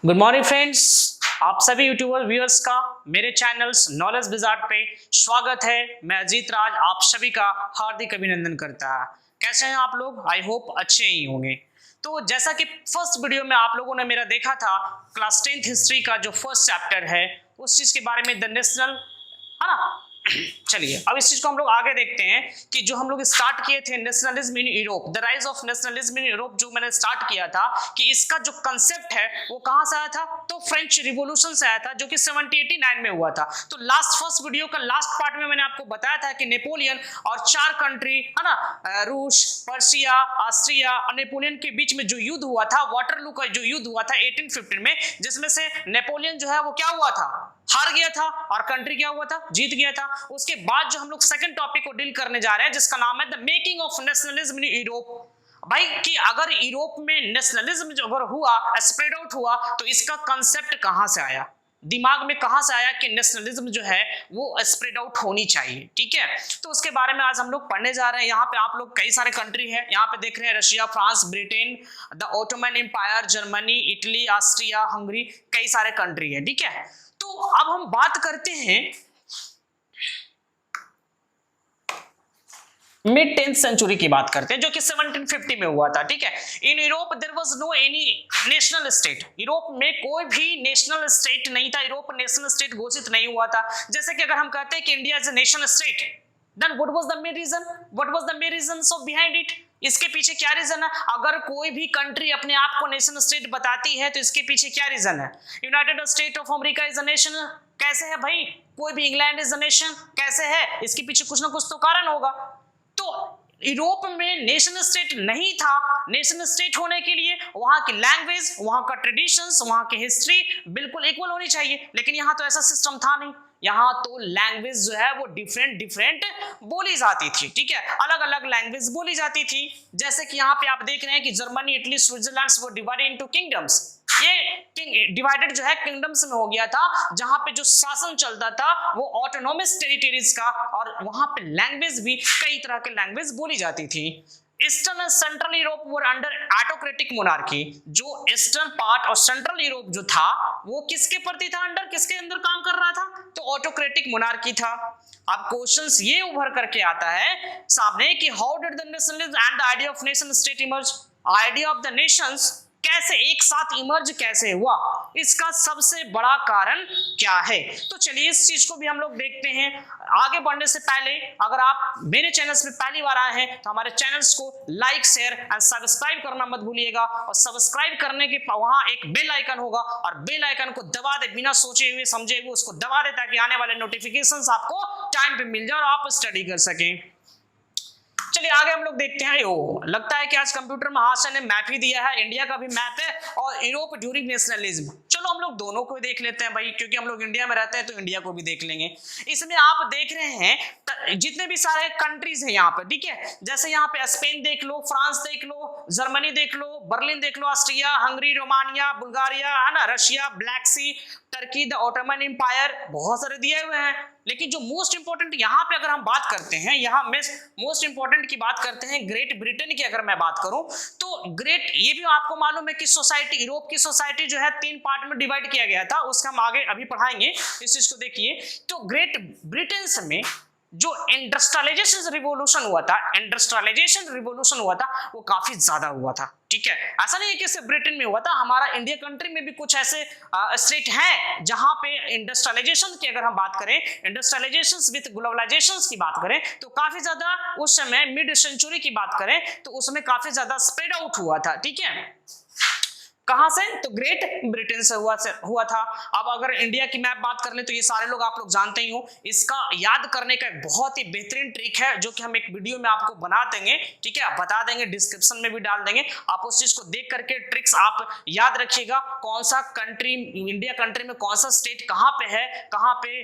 Good morning friends, आप सभी YouTuber viewers का मेरे चैनल्स नॉलेज विजार्ड पे स्वागत है। मैं अजीत राज आप सभी का हार्दिक अभिनंदन करता है। कैसे हैं आप लोग? आई होप अच्छे ही होंगे। तो जैसा कि फर्स्ट वीडियो में आप लोगों ने मेरा देखा था, क्लास 10th हिस्ट्री का जो फर्स्ट चैप्टर है उस चीज के बारे में, द नेशनल, है ना। चलिए अब इस चीज को हम लोग आगे देखते हैं कि जो हम लोग स्टार्ट किए थे nationalism in Europe, the rise of nationalism in Europe, जो मैंने स्टार्ट किया था कि इसका जो कंसेप्ट है वो कहां से आया था, तो फ्रेंच रिवॉल्यूशन से आया था, जो कि 1789 में हुआ था। तो लास्ट फर्स्ट वीडियो का लास्ट पार्ट में मैंने आपको बताया था कि नेपोलियन और 4 कंट्री, है ना, रूस, पर्सिया, ऑस्ट्रिया और नेपोलियन के बीच में जो युद्ध हुआ था, वाटरलू का जो युद्ध हुआ था 1815 में, जिसमें से नेपोलियन जो है वो क्या हुआ था, हार गया था, और कंट्री क्या हुआ था, जीत गया था। उसके बाद जो हम लोग सेकंड टॉपिक को डील करने जा रहे हैं जिसका नाम है the making of nationalism in Europe. भाई कि अगर यूरोप में नेशनलिज्म जो अगर हुआ, स्प्रेड आउट हुआ, तो इसका कंसेप्ट कहां से आया, दिमाग में कहां से आया कि नेशनलिज्म जो है वो स्प्रेड आउट होनी चाहिए। ठीक है, तो उसके बारे में आज हम लोग पढ़ने जा रहे हैं। यहाँ पे आप लोग कई सारे कंट्री है, यहाँ पे देख रहे हैं Russia, France, Britain, the Ottoman Empire, Germany, Italy, Austria, Hungary, कई सारे कंट्री है। ठीक है, तो अब हम बात करते हैं मिड 10th सेंचुरी की बात करते हैं, जो कि 1750 में हुआ था। ठीक है, in Europe there was no any national state, Europe में कोई भी नेशनल स्टेट नहीं था, यूरोप नेशनल स्टेट घोषित नहीं हुआ था। जैसे कि अगर हम कहते हैं कि India is a national state, then what was the main reason, what was the main reasons of behind it, इसके पीछे क्या रीजन है। अगर कोई भी कंट्री अपने आप को नेशनल स्टेट बताती है तो इसके पीछे क्या रीजन है। United state of America is a nation, कैसे है भाई, कोई भी इंग्लैंड इज अ नेशन, कैसे है, इसके पीछे कुछ ना कुछ तो कारण होगा। तो यूरोप में नेशनल स्टेट नहीं था, नेशनल स्टेट होने के लिए वहां की लैंग्वेज, वहां का ट्रेडिशंस, वहां की हिस्ट्री बिल्कुल इक्वल होनी चाहिए, लेकिन यहां तो ऐसा सिस्टम था नहीं। यहाँ तो लैंग्वेज जो है वो डिफरेंट बोली जाती थी। ठीक है, अलग अलग लैंग्वेज बोली जाती थी। जैसे कि यहाँ पे आप देख रहे हैं कि जर्मनी, इटली, स्विट्जरलैंड वो डिवाइडेड इनटू किंगडम्स। ये डिवाइडेड जो है किंगडम्स में हो गया था, जहां पे जो शासन चलता था वो ऑटोनोमस टेरिटरीज का, और वहां पे लैंग्वेज भी कई तरह के लैंग्वेज बोली जाती थी। Eastern and central Europe were under autocratic monarchy, जो ईस्टर्न पार्ट और सेंट्रल यूरोप जो था वो किसके प्रति था, अंडर किसके अंदर काम कर रहा था, तो ऑटोक्रेटिक मोनार्की था। अब क्वेश्चंस ये उभर करके आता है सामने कि how did the nationalism and the idea of nation state emerge, idea of the Nations कैसे एक साथ इमर्ज कैसे हुआ, इसका सबसे बड़ा कारण क्या है। तो चलिए इस चीज को भी हम लोग देखते हैं। आगे बढ़ने से पहले अगर आप मेरे चैनल्स पे पहली बार आए हैं तो हमारे चैनल्स को लाइक, शेयर एंड सब्सक्राइब करना मत भूलिएगा, और सब्सक्राइब करने के वहां एक बेल आइकन होगा, और बेल आइकन को दबा दे, बिना सोचे हुए समझे हुए उसको दबा दे, ताकि आने वाले नोटिफिकेशंस आपको टाइम पे मिल जाए और आप स्टडी कर सकें। चलिए आगे हम लोग देखते हैं। ओ लगता है कि आज कंप्यूटर में हासन ने मैप ही दिया है, इंडिया का भी मैप है और यूरोप ड्यूरिंग नेशनलिज्म। चलो हम लोग दोनों को देख लेते हैं भाई, क्योंकि हम लोग इंडिया में रहते हैं तो इंडिया को भी देख लेंगे। इसमें आप देख रहे हैं जितने भी सारे कंट्रीज हैं यहाँ पर, ठीक है, जैसे यहाँ पे स्पेन देख लो, फ्रांस देख लो, जर्मनी देख लो, बर्लिन देख लो, ऑस्ट्रिया, हंगरी, रोमानिया, बुल्गारिया, है ना, Russia, Black Sea, Turkey, the Ottoman Empire, बहुत सारे दिए हुए हैं। लेकिन जो मोस्ट इंपोर्टेंट यहाँ पे अगर हम बात करते हैं, यहाँ मोस्ट इंपोर्टेंट की बात करते हैं ग्रेट ब्रिटेन की अगर मैं बात करूं, तो ग्रेट, ये भी आपको मालूम है कि सोसाइटी, यूरोप की सोसाइटी जो है 3 पार्ट में डिवाइड किया गया था, उसका हम आगे अभी पढ़ाएंगे, इस चीज को देखिए। तो ग्रेट ब्रिटेन में जो इंडस्ट्रियलाइजेशन रिवॉल्यूशन हुआ था, इंडस्ट्रियलाइजेशन रिवॉल्यूशन हुआ था, वो काफी ज्यादा हुआ था। ठीक है, ऐसा नहीं है कि सिर्फ ब्रिटेन में हुआ था, हमारा इंडिया कंट्री में भी कुछ ऐसे स्टेट हैं जहां पे इंडस्ट्रियलाइजेशन की अगर हम बात करें, इंडस्ट्रियलाइजेशन विद ग्लोबलाइजेशन की बात करें, तो काफी ज्यादा उस समय मिड सेंचुरी की बात करें तो उसमें काफी ज्यादा स्प्रेड आउट हुआ था। ठीक है, कहां से, तो ग्रेट ब्रिटेन से हुआ था। अब अगर इंडिया की मैप बात कर ले तो ये सारे लोग आप लोग जानते ही हो, इसका याद करने का एक बहुत ही बेहतरीन ट्रिक है जो कि हम एक वीडियो में आपको बना देंगे। ठीक है, बता देंगे, डिस्क्रिप्शन में भी डाल देंगे, आप उस चीज को देख करके ट्रिक्स आप याद रखिएगा। कौन सा कंट्री, इंडिया कंट्री में कौन सा स्टेट कहां पे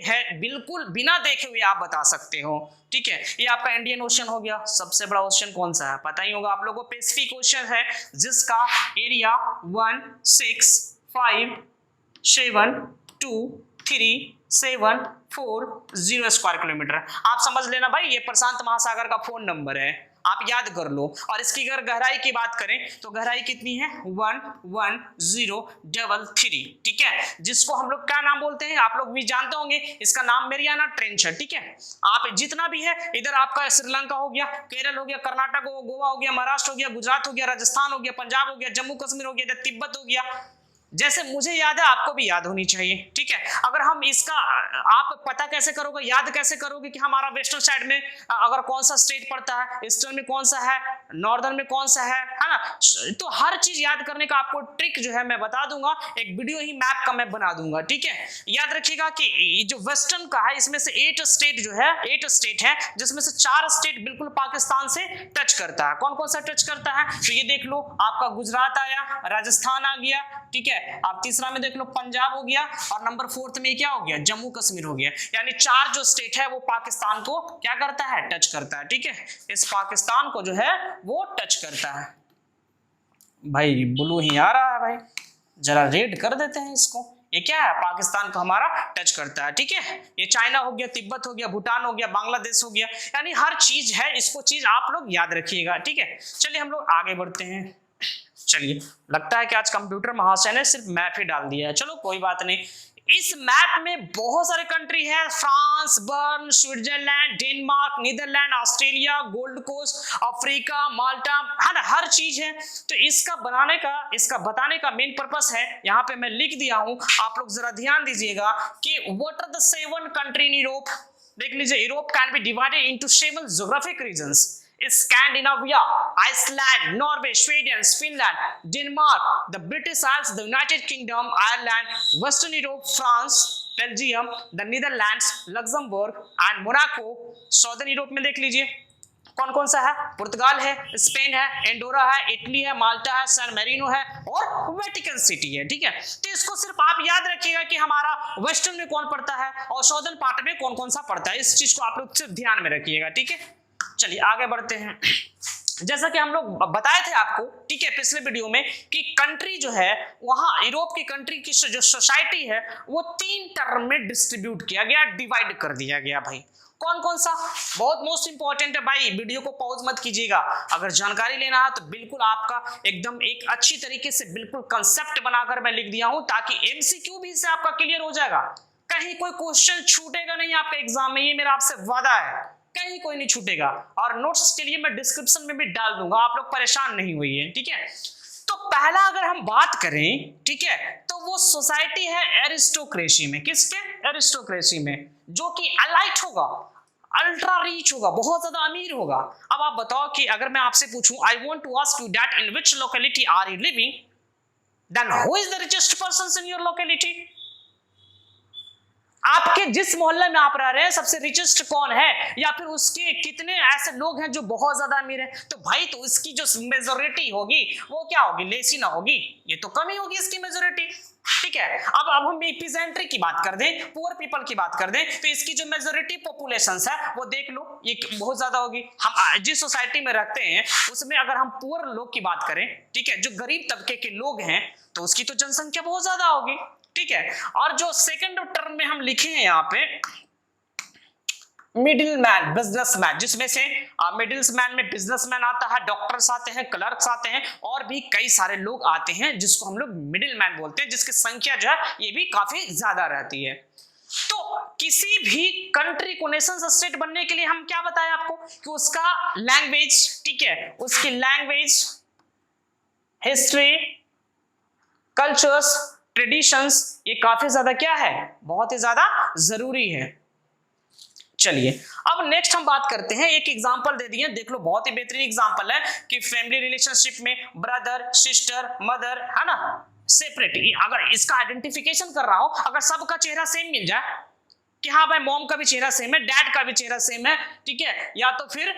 है, बिल्कुल बिना देखे हुए आप बता सकते हो। ठीक है, ये आपका इंडियन ओशन हो गया। सबसे बड़ा ओशन कौन सा है, पता ही होगा आप लोगों को, पैसिफिक ओशन है, जिसका एरिया 1652723 स्क्वायर किलोमीटर। आप समझ लेना भाई, ये प्रशांत महासागर का फोन नंबर है, आप याद कर लो। और इसकी अगर गहराई की बात करें तो गहराई कितनी है 11033, ठीक है, जिसको हम लोग क्या नाम बोलते हैं आप लोग भी जानते होंगे, इसका नाम मेरियाना ट्रेंच है, ठीक है। आप जितना भी है इधर आपका श्रीलंका हो गया, केरल हो गया, कर्नाटक हो, गोवा हो गया, महाराष्ट्र हो गया, गुजरात हो गया, राजस्थान हो गया, पंजाब हो गया, जम्मू कश्मीर हो गया, इधर तिब्बत हो गया, जैसे मुझे याद है आपको भी याद होनी चाहिए, ठीक है। अगर हम इसका आप पता कैसे करोगे, याद कैसे करोगे कि हमारा वेस्टर्न साइड में अगर कौन सा स्टेट पड़ता है, ईस्टर्न में कौन सा है, नॉर्दर्न में कौन सा है ना। तो हर चीज याद करने का आपको ट्रिक जो है मैं बता दूंगा, एक वीडियो ही मैप का मैं बना दूंगा, ठीक है। याद रखिएगा कि जो वेस्टर्न का है इसमें से 8 स्टेट जो है 8 स्टेट है, जिसमें से 4 स्टेट बिल्कुल पाकिस्तान से टच करता है। कौन कौन सा टच करता है तो ये देख लो, आपका गुजरात आया, राजस्थान आ गया, ठीक है। आप तीसरा में देख लो पंजाब हो गया, और नंबर 4 में क्या हो गया जम्मू कश्मीर हो गया। यानी 4 जो स्टेट है वो पाकिस्तान को क्या करता है टच करता है, ठीक है। इस पाकिस्तान को जो है वो टच करता है। भाई ब्लू ही आ रहा है भाई, जरा रेड कर देते हैं इसको। ये क्या है पाकिस्तान को हमारा टच करता है, ठीक है। ये चाइना हो गया, तिब्बत हो गया, भूटान हो गया, बांग्लादेश हो गया, यानी हर चीज है, इसको चीज आप लोग याद रखिएगा, ठीक है। चलिए हम लोग आगे बढ़ते हैं। चलिए लगता है कि आज कंप्यूटर महाशय ने सिर्फ मैप ही डाल दिया है, चलो कोई बात नहीं। इस मैप में बहुत सारे कंट्री है, France, Bern, Switzerland, Denmark, Netherland, Australia, Gold Coast, Africa, Malta, है ना, हर चीज है। तो इसका बताने का मेन पर्पस है, यहाँ पे मैं लिख दिया हूं, आप लोग जरा ध्यान दीजिएगा कि what are the 7 country in Europe. देख लीजिए, Europe can be divided into 7 geographic regions: Scandinavia, Iceland, Norway, Sweden, Finland, Denmark, the British Isles, the United Kingdom, Ireland, Western Europe, France, Belgium, the Netherlands, Luxembourg and Monaco। Southern Europe में देख लीजिए कौन कौन सा है, पुर्तगाल है, Spain है, Andorra है, इटली है, माल्टा है, सैन मेरिनो है और वेटिकन सिटी है, ठीक है। तो इसको सिर्फ आप याद रखिएगा कि हमारा वेस्टर्न में कौन पड़ता है और सॉदर्न पार्ट में कौन कौन सा पड़ता है, इस चीज को आप लोग सिर्फ ध्यान में रखिएगा, ठीक है। चलिए आगे बढ़ते हैं। जैसा कि हम लोग बताए थे आपको, ठीक है, पिछले वीडियो में कि कंट्री जो है वहां यूरोप की कंट्री की जो सोसाइटी है वो 3 टर्म में डिस्ट्रीब्यूट किया गया, डिवाइड कर दिया गया। भाई कौन कौन सा, बहुत मोस्ट इंपॉर्टेंट है भाई, वीडियो को पॉज मत कीजिएगा। अगर जानकारी लेना है तो बिल्कुल आपका एकदम एक अच्छी तरीके से बिल्कुल कंसेप्ट बनाकर मैं लिख दिया हूं, ताकि एमसीक्यू भी इससे आपका क्लियर हो जाएगा। कहीं कोई क्वेश्चन छूटेगा नहीं आपका एग्जाम में, ये मेरा आपसे वादा है, कहीं कोई नहीं छूटेगा। और नोट्स के लिए मैं डिस्क्रिप्शन में भी डाल दूंगा, आप लोग परेशान नहीं होइए, ठीक है। तो पहला अगर हम बात करें, ठीक है, तो वो सोसाइटी है एरिस्टोक्रेसी में। किसके? एरिस्टोक्रेसी में, जो कि एलाइट होगा, अल्ट्रा रिच होगा, बहुत ज्यादा अमीर होगा। अब आप बताओ कि अगर मैं आपसे पूछूं, I want to ask you that in which locality are you living, then who is the richest person in your locality. आपके जिस मोहल्ले में आप रह रहे हैं सबसे रिचेस्ट कौन है, या फिर उसके कितने ऐसे लोग हैं जो बहुत ज्यादा अमीर हैं। तो भाई तो इसकी जो मेजोरिटी होगी वो क्या होगी, लेसी ना होगी, ये तो कम ही होगी इसकी मेजोरिटी, ठीक है। अब हम पीजेंट्री की बात कर दें, पुअर पीपल की बात कर दें, तो इसकी जो मेजोरिटी पॉपुलेशन है वो देख लो, ये बहुत ज्यादा होगी। हम जिस सोसाइटी में रहते हैं उसमें अगर हम पुअर लोग की बात करें, ठीक है, जो गरीब तबके के लोग हैं, तो उसकी तो जनसंख्या बहुत ज्यादा होगी, ठीक है। और जो सेकंड टर्म में हम लिखे हैं यहाँ पे मिडिल मैन, बिजनेसमैन, जिसमें से मिडिल्स मैन में बिजनेसमैन आता है, डॉक्टर्स आते हैं, क्लर्क्स आते हैं, और भी कई सारे लोग आते हैं जिसको हम लोग मिडिल मैन बोलते हैं, जिसकी संख्या जो है ये भी काफी ज्यादा रहती है। तो किसी भी कंट्री को नेशन स्टेट बनने के लिए हम क्या बताएं आपको कि उसका लैंग्वेज, ठीक है, उसकी लैंग्वेज, हिस्ट्री, कल्चर्स, ट्रेडिशंस, ये काफी ज्यादा क्या है, बहुत ही ज्यादा जरूरी है। चलिए अब नेक्स्ट हम बात करते हैं, एक एग्जांपल दे दिए, देख लो, बहुत ही बेहतरीन एग्जांपल है कि फैमिली रिलेशनशिप में ब्रदर, सिस्टर, मदर, है ना, सेपरेट, अगर इसका आइडेंटिफिकेशन कर रहा हो, अगर सबका चेहरा सेम मिल जाए कि हाँ भाई मॉम का भी चेहरा सेम है, डैड का भी चेहरा सेम है, ठीक है, या तो फिर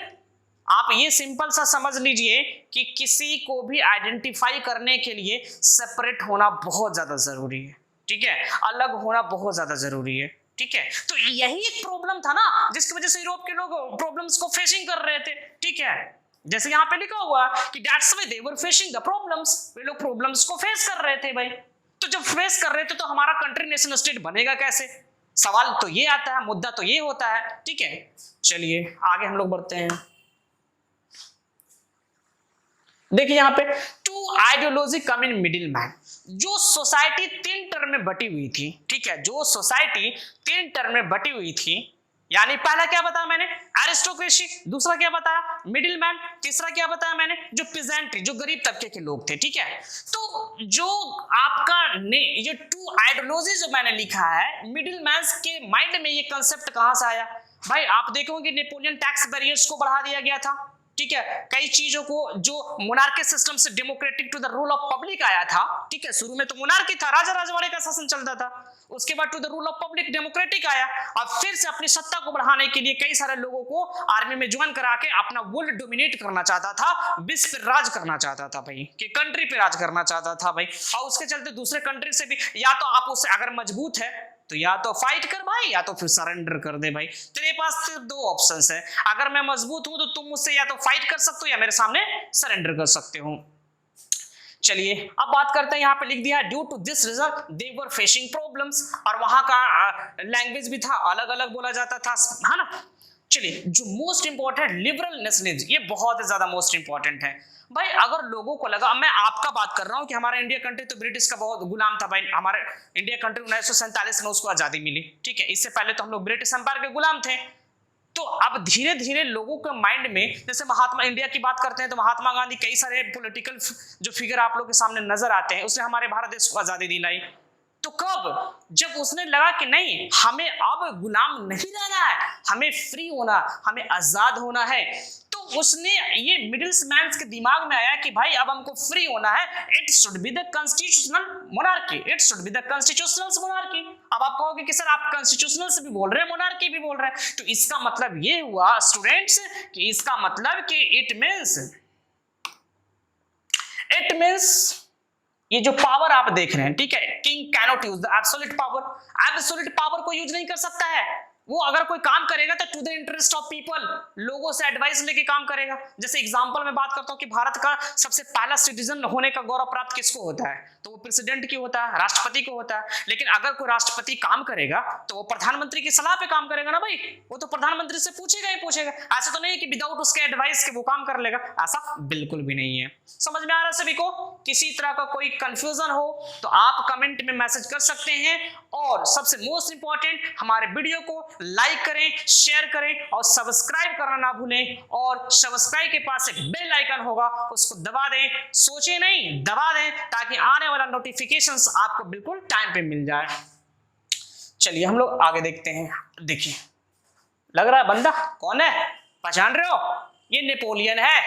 आप ये सिंपल सा समझ लीजिए कि किसी को भी आइडेंटिफाई करने के लिए सेपरेट होना बहुत ज्यादा जरूरी है, ठीक है, अलग होना बहुत ज्यादा जरूरी है, ठीक है। तो यही एक प्रॉब्लम था ना, जिसकी वजह से यूरोप के लोग प्रॉब्लम्स को फेसिंग कर रहे थे, ठीक है। जैसे यहाँ पे लिखा हुआ कि that's why they were facing the problems, वे लोग प्रॉब्लम्स को फेस कर रहे थे भाई। तो जब फेस कर रहे थे तो हमारा कंट्री नेशन स्टेट बनेगा कैसे, सवाल तो ये आता है, मुद्दा तो ये होता है, ठीक है। चलिए आगे हम लोग बढ़ते हैं। देखिए यहाँ पे two ideology come in middle man. जो सोसाइटी 3 टर्म में बटी हुई थी, ठीक है, जो सोसाइटी 3 टर्म में बटी हुई थी, यानी पहला क्या बताया मैंने, एरिस्टोक्रेसी, दूसरा क्या बताया, मिडिल मैन, तीसरा क्या बताया मैंने, जो पीजेंट्री, जो गरीब तबके के लोग थे, ठीक है। तो जो आपका ये टू आइडियोलॉजी जो मैंने लिखा है, मिडिल मैन के माइंड में ये कंसेप्ट कहां से आया भाई? आप देखोगे नेपोलियन टैक्स बैरियर्स को बढ़ा दिया गया था, ठीक है, कई चीजों को जो मोनार्की सिस्टम से democratic to the rule of public आया था, ठीक है, शुरू में तो मोनार्की था, राजा राजवाड़े का शासन चलता था, उसके बाद to the rule of public democratic आया। अब फिर से अपनी सत्ता को बढ़ाने के लिए कई सारे लोगों को आर्मी में ज्वाइन करा के अपना वर्ल्ड डोमिनेट करना चाहता था, विश्व पे राज करना चाहता था भाई, कि कंट्री पे राज करना चाहता था भाई। और उसके चलते दूसरे कंट्री से भी, या तो आप उससे अगर मजबूत है तो या तो फाइट कर भाई, या तो फिर सरेंडर कर दे भाई। तेरे पास सिर्फ 2 ऑप्शंस है, अगर मैं मजबूत हूं तो तुम मुझसे या तो फाइट कर सकते हो या मेरे सामने सरेंडर कर सकते हो। चलिए अब बात करते हैं, यहाँ पे लिख दिया due to this result they were facing problems, और वहां का लैंग्वेज भी था, अलग अलग बोला जाता था, है ना। चलिए जो मोस्ट इंपॉर्टेंट लिबरल नेशनलिज्म, ये बहुत ज्यादा मोस्ट इंपॉर्टेंट है भाई। अगर लोगों को लगा, मैं आपका बात कर रहा हूं कि हमारा इंडिया कंट्री तो ब्रिटिश का बहुत गुलाम था भाई, हमारे इंडिया कंट्री 1947 में उसको आजादी मिली, ठीक है, इससे पहले तो हम लोग ब्रिटिश एम्पायर के गुलाम थे। तो अब धीरे धीरे लोगों के माइंड में, जैसे महात्मा, इंडिया की बात करते हैं तो महात्मा गांधी, कई सारे पॉलिटिकल जो फिगर आप लोग के सामने नजर आते हैं, उसने हमारे भारत देश को आजादी दिलाई। तो कब? जब उसने लगा कि नहीं, हमें अब गुलाम नहीं रहना है, हमें फ्री होना, हमें आजाद होना है, तो उसने ये मिडिल्स मैन के दिमाग में आया कि भाई अब हमको फ्री होना है, it should be the constitutional monarchy, it should be the constitutional monarchy. अब आप कहोगे कि सर आप कॉन्स्टिट्यूशनल से भी बोल रहे हैं, मोनार्की भी बोल रहे हैं, तो इसका मतलब ये हुआ स्टूडेंट्स कि इसका मतलब कि इट मींस ये जो पावर आप देख रहे हैं, ठीक है, king cannot use the absolute power, absolute power को यूज नहीं कर सकता है। वो अगर कोई काम करेगा तो to the interest of people, लोगों से एडवाइस लेके काम करेगा। जैसे एग्जांपल में बात करता हूं कि भारत का सबसे पहला सिटीजन होने का गौरव प्राप्त किसको होता है, तो वो प्रेसिडेंट की होता है, राष्ट्रपति को होता है। लेकिन अगर कोई राष्ट्रपति काम करेगा तो वो प्रधानमंत्री की सलाह पे काम करेगा ना भाई, वो तो प्रधानमंत्री से पूछेगा ही पूछेगा। ऐसा तो नहीं है कि विदाउट उसके एडवाइस के वो काम कर लेगा, ऐसा बिल्कुल भी नहीं है। समझ में आ रहा है सभी को? किसी तरह का कोई कंफ्यूजन हो तो आप कमेंट में मैसेज कर सकते हैं। और सबसे मोस्ट इंपॉर्टेंट, हमारे वीडियो को लाइक करें, शेयर करें और सब्सक्राइब करना ना भूलें। और सब्सक्राइब के पास एक बेल आइकन होगा, उसको दबा दें, सोचे नहीं, दबा दें, ताकि आने वाला नोटिफिकेशंस आपको बिल्कुल टाइम पे मिल जाए। चलिए हम लोग आगे देखते हैं। देखिए लग रहा है बंदा कौन है, पहचान रहे हो? ये नेपोलियन है।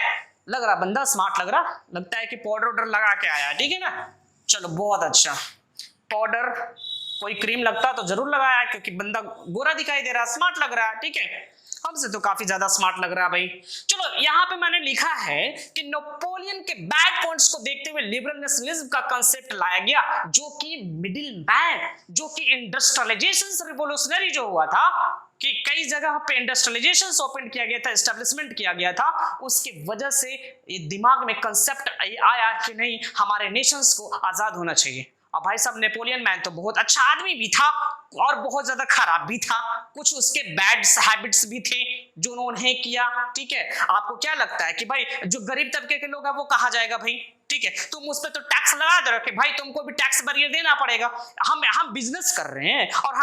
लग रहा बंदा स्मार्ट, लगता है कि पाउडर वाउडर लगा के आया, ठीक है ना। चलो बहुत अच्छा, पाउडर कोई क्रीम लगता तो जरूर लगाया, क्योंकि बंदा गोरा दिखाई दे रहा, स्मार्ट लग रहा है, ठीक है, हमसे तो काफी ज्यादा स्मार्ट लग रहा है भाई। चलो यहाँ पे मैंने लिखा है कि नेपोलियन के बैड पॉइंट्स को देखते हुए लिबरल नेशनलिज्म का कंसेप्ट लाया गया, जो कि मिडिल मैन, जो कि इंडस्ट्रियलाइजेशन रिवोल्यूशनरी जो हुआ था, कि कई जगह पे इंडस्ट्रियलाइजेशन ओपन किया गया था, एस्टेब्लिशमेंट किया गया था, उसकी वजह से ये दिमाग में कंसेप्ट आया कि नहीं, हमारे नेशंस को आजाद होना चाहिए। अब भाई साहब नेपोलियन मैन तो बहुत अच्छा आदमी भी था और बहुत ज्यादा खराब भी था, कुछ उसके बैड हैबिट्स भी थे जो उन्होंने किया, ठीक है। आपको क्या लगता है कि भाई जो गरीब तबके के लोग हैं वो कहाँ जाएगा भाई, ठीक है, तुम उस पर तो टैक्स लगा दे रहे हो कि भाई तुमको भी टैक्स बैरियर देना पड़ेगा। हम बिजनेस कर रहे हैं और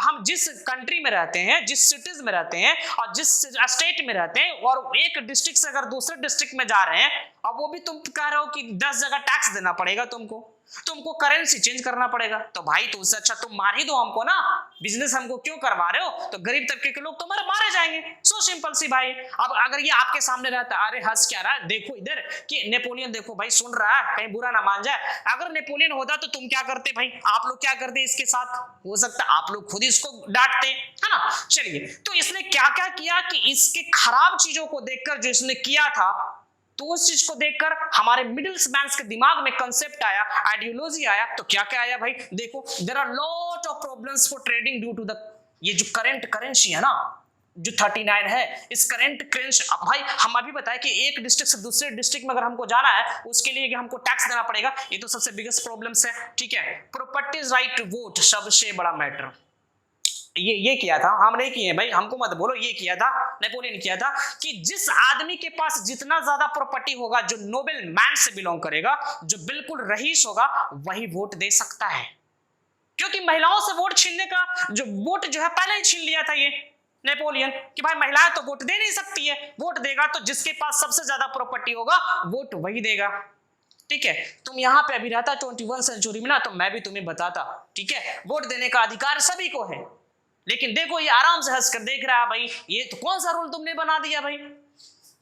हम जिस कंट्री में रहते हैं, जिस सिटीज में रहते हैं और जिस स्टेट में रहते हैं, और एक डिस्ट्रिक्ट से अगर दूसरे डिस्ट्रिक्ट में जा रहे हैं, अब वो भी तुम कह रहे हो कि 10 जगह टैक्स देना पड़ेगा, तुमको करेंसी चेंज करना पड़ेगा। तो भाई तो उससे अच्छा तुम मार ही दो हमको ना, बिजनेस हमको क्यों करवा रहे हो? तो गरीब तबके के लोग तो मारे जाएंगे, सो सिंपल सी भाई। अब अगर ये आपके सामने रहता, अरे हंस क्या रहा है, देखो इधर कि नेपोलियन देखो भाई सुन रहा है, कहीं बुरा ना मान जाए। अगर नेपोलियन होता तो तुम क्या करते भाई, आप लोग क्या करते इसके साथ? हो सकता आप लोग खुद इसको डांटते, है ना। चलिए, तो इसने क्या क्या किया कि इसके खराब चीजों को देखकर जो इसने किया था, तो उस चीज को देखकर हमारे मिडिल्स मैन के दिमाग में कंसेप्ट आया, आइडियोलॉजी आया। तो क्या क्या आया भाई, देखो, there are lot of problems for trading due to the, ये जो करंट करेंसी है ना, जो 39 है, इस करंट करेंसी, भाई हम अभी बताया कि एक डिस्ट्रिक्ट से दूसरे डिस्ट्रिक्ट में अगर हमको जाना है, उसके लिए हमको टैक्स देना पड़ेगा, ये तो सबसे बिगेस्ट प्रॉब्लम्स है, ठीक है। प्रॉपर्टीज राइट टू वोट सबसे बड़ा मैटर, ये किया था, हम नहीं किए भाई, हमको मत बोलो, ये किया था नेपोलियन किया था कि जिस आदमी के पास जितना ज्यादा प्रॉपर्टी होगा, जो नोबेल मैन से बिलोंग करेगा, जो बिल्कुल रईस होगा, वही वोट दे सकता है। क्योंकि महिलाओं से वोट छीनने का जो वोट जो है पहले ही छीन लिया था ये नेपोलियन कि भाई महिलाएं तो वोट दे नहीं सकती है, वोट देगा तो जिसके पास सबसे ज्यादा प्रॉपर्टी होगा वोट वही देगा। ठीक है, तुम यहाँ पे अभी रहता 21 सेंचुरी में ना, तो मैं भी तुम्हें बताता, ठीक है, वोट देने का अधिकार सभी को है। लेकिन देखो ये आराम से हंस कर देख रहा है भाई, ये तो कौन सा रूल तुमने बना दिया भाई।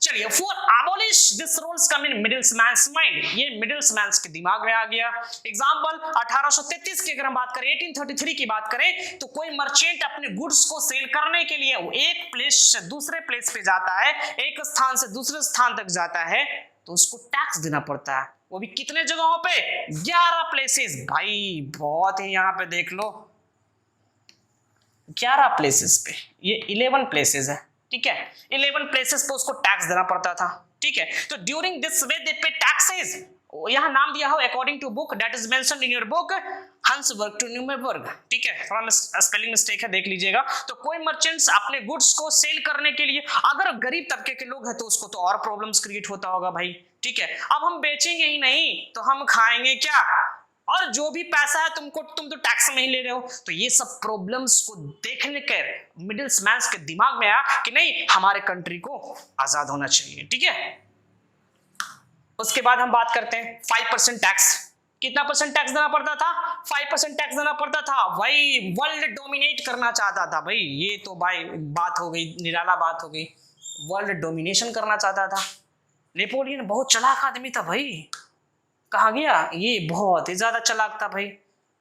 चलिए, for abolish this rules come in middlesmans mind, ये मिडिल्समैन्स के दिमाग में आ गया। एग्जांपल 1833 की अगर हम बात करें, 1833 की बात करें, तो कोई मर्चेंट अपने गुड्स को सेल करने के लिए एक प्लेस से दूसरे प्लेस पे जाता है, एक स्थान से दूसरे स्थान तक जाता है, तो उसको टैक्स देना पड़ता है। वो भी कितने जगहों पे? 11 प्लेसेस भाई, बहुत ही यहाँ पे देख लो 11 प्लेसेस पे, ये 11 प्लेसेस है, ठीक है, 11 प्लेसेस पे उसको टैक्स देना पड़ता था। ठीक है, तो ड्यूरिंग दिस वे दे पे टैक्सेस, यहाँ नाम दिया हो according to book that is mentioned in your book Hansberg to Nuremberg. ठीक है, थोड़ा स्पेलिंग मिस्टेक है, देख लीजिएगा। तो कोई मर्चेंट्स अपने गुड्स को सेल करने के लिए, अगर गरीब तबके के लोग हैं तो उसको तो और प्रॉब्लम्स क्रिएट होता होगा भाई। ठीक है, अब हम बेचेंगे ही नहीं तो हम खाएंगे क्या, और जो भी पैसा है तुम तो टैक्स में ही ले रहे हो। तो ये सब प्रॉब्लम्स को देखने के मिडिल्समैन के दिमाग में आया कि नहीं, हमारे कंट्री को आजाद होना चाहिए। ठीक है, उसके बाद हम बात करते हैं 5% टैक्स। कितना परसेंट टैक्स देना पड़ता था? 5% टैक्स देना पड़ता था। भाई वर्ल्ड डोमिनेट करना चाहता था भाई, ये तो भाई बात हो गई, निराला बात हो गई, वर्ल्ड डोमिनेशन करना चाहता था। नेपोलियन बहुत चालाक आदमी था भाई, कहा गया ये बहुत ही ज्यादा चालाक था भाई,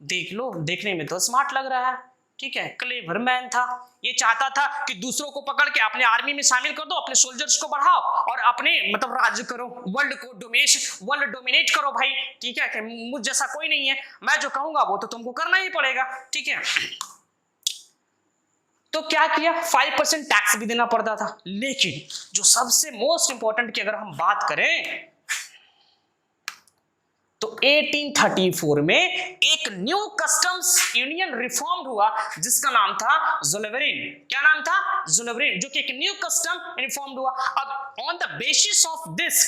देख लो, देखने में तो स्मार्ट लग रहा है। ठीक है, क्लेवर मैन था। ये चाहता था कि दूसरों को पकड़ के अपने आर्मी में शामिल कर दो, अपने सोल्जर्स को बढ़ाओ और अपने मतलब राज्य करो, वर्ल्ड डोमिनेट करो भाई। ठीक है, कि मुझ जैसा कोई नहीं है, मैं जो कहूंगा वो तो तुमको करना ही पड़ेगा। ठीक है, तो क्या किया, 5% टैक्स भी देना पड़ता था। लेकिन जो सबसे मोस्ट इंपॉर्टेंट की अगर हम बात करें तो 1834 में एक न्यू कस्टम्स यूनियन रिफॉर्म्ड हुआ जिसका नाम था ज़ुल्वेरिन। क्या नाम था? ज़ुल्वेरिन, जो कि एक न्यू कस्टम रिफॉर्म्ड हुआ। अब on the basis of this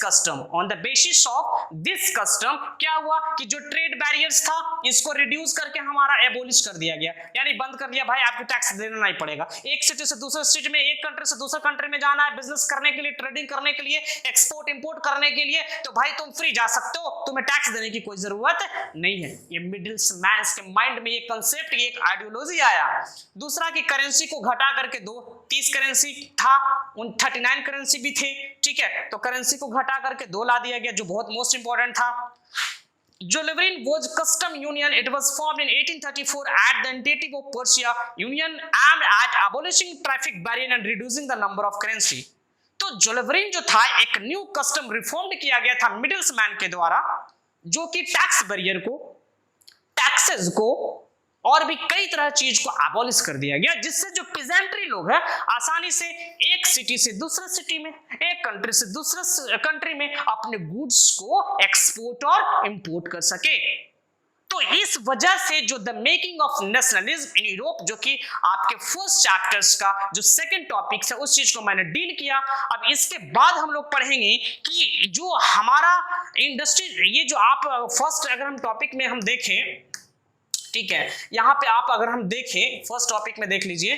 custom क्या हुआ कि जो ट्रेड बैरियर्स था इसको रिड्यूस करके हमारा एबोलिश कर दिया गया, यानी बंद कर दिया, भाई आपको टैक्स देना नहीं पड़ेगा। एक सिटी से दूसरे सिटी में, एक कंट्री से दूसरे कंट्री में जाना है बिजनेस करने के लिए, ट्रेडिंग करने के लिए, एक्सपोर्ट इंपोर्ट करने के लिए, तो भाई तुम फ्री जा सकते हो, तुम्हें टैक्स देने की कोई जरूरत नहीं है। ये मिडिल्समैन के माइंड में ये कंसेप्ट, ये एक आइडियोलॉजी आया। दूसरा कि करेंसी को घटा करके 30 करेंसी था, 39 करेंसी भी थे। ठीक है, तो करेंसी को घटा करके 2 ला दिया गया, जो बहुत मोस्ट इंपॉर्टेंट था। ज़ुल्वेरिन was custom union. It was formed in 1834 at the initiative of Persia Union aimed at abolishing traffic barrier and reducing the number of currency. तो ज़ुल्वेरिन जो था एक न्यू कस्टम रिफॉर्म किया गया था मिडिल्समैन के द्वारा, जो कि टैक्स बैरियर को, टैक्सेस को और भी कई तरह चीज को अबॉलिश कर दिया गया, जिससे जो पीजेंट्री लोग हैं आसानी से एक सिटी से दूसरे सिटी में, एक कंट्री से दूसरे कंट्री में अपने गुड्स को एक्सपोर्ट और इंपोर्ट कर सके। तो इस वजह से जो the making of nationalism in Europe, जो कि आपके फर्स्ट चैप्टर्स का जो सेकंड टॉपिक है, उस चीज को मैंने डील किया। अब इसके बाद हम लोग पढ़ेंगे कि जो हमारा इंडस्ट्री, ये जो आप फर्स्ट अगर हम टॉपिक में हम देखें, ठीक है, यहां पे आप अगर हम देखें फर्स्ट टॉपिक में देख लीजिए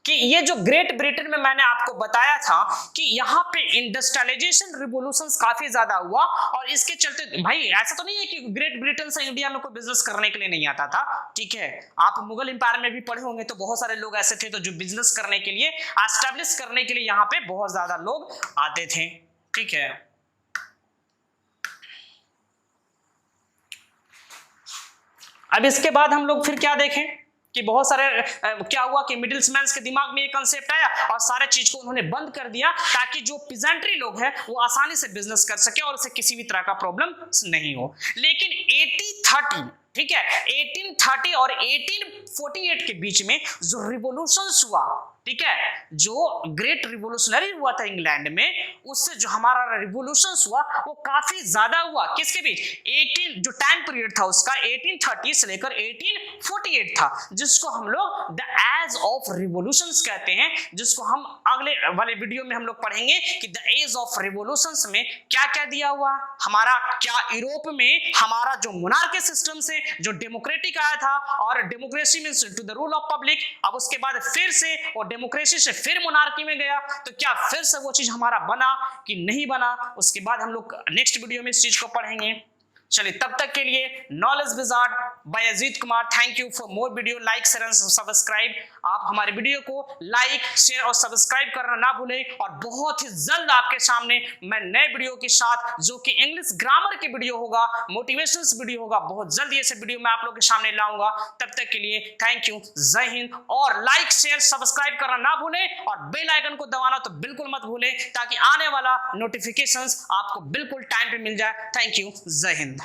कि ये जो ग्रेट ब्रिटेन में मैंने आपको बताया था कि यहाँ पे इंडस्ट्रियलाइजेशन रिवोल्यूशंस काफी ज्यादा हुआ, और इसके चलते भाई ऐसा तो नहीं है कि ग्रेट ब्रिटेन से इंडिया में कोई बिजनेस करने के लिए नहीं आता था। ठीक है, आप मुगल एम्पायर में भी पढ़े होंगे तो बहुत सारे लोग ऐसे थे तो जो बिजनेस करने के लिए, एस्टेब्लिश करने के लिए यहाँ पे बहुत ज्यादा लोग आते थे। ठीक है, अब इसके बाद हम लोग फिर क्या देखें कि बहुत सारे क्या हुआ कि मिडिल्समैन के दिमाग में ये कंसेप्ट आया और सारे चीज को उन्होंने बंद कर दिया, ताकि जो पीजेंट्री लोग हैं वो आसानी से बिजनेस कर सके और उसे किसी भी तरह का प्रॉब्लम नहीं हो। लेकिन ठीक है। 1830 और 1848 के बीच में जो रिवोल्यूशंस हुआ, ठीक है, जो ग्रेट रिवोल्यूशनरी हुआ था इंग्लैंड में, उससे जो हमारा रिवोल्यूशंस हुआ वो काफी ज्यादा हुआ। किसके बीच? 18 जो टाइम पीरियड था उसका 1830 से लेकर 1848 था, जिसको हम लोग द एज ऑफ रिवोल्यूशंस कहते हैं, जिसको हम अगले वाले वीडियो में हम लोग पढ़ेंगे कि द एज ऑफ रिवोल्यूशंस में क्या क्या दिया हुआ हमारा। क्या यूरोप में हमारा जो मोनार्की सिस्टम से जो डेमोक्रेटिक आया था, और democracy means to the rule of public, अब उसके बाद फिर से और डेमोक्रेसी से फिर मोनार्की में गया, तो क्या फिर से वो चीज हमारा बना कि नहीं बना, उसके बाद हम लोग नेक्स्ट वीडियो में इस चीज को पढ़ेंगे। चलिए, तब तक के लिए knowledge wizard by Ajit Kumar, thank you for more video, like share and subscribe. आप हमारे वीडियो को लाइक शेयर और सब्सक्राइब करना ना भूलें, और बहुत ही जल्द आपके सामने मैं नए वीडियो के साथ, जो कि इंग्लिश ग्रामर की वीडियो होगा, मोटिवेशनल वीडियो होगा, बहुत जल्द ये सब वीडियो मैं आप लोग के सामने लाऊंगा। तब तक के लिए थैंक यू, जय हिंद, और लाइक शेयर सब्सक्राइब करना ना भूलें, और बेल आइकन को दबाना तो बिल्कुल मत भूलें, ताकि आने वाला नोटिफिकेशंस आपको बिल्कुल टाइम पे मिल जाए। थैंक यू, जय हिंद।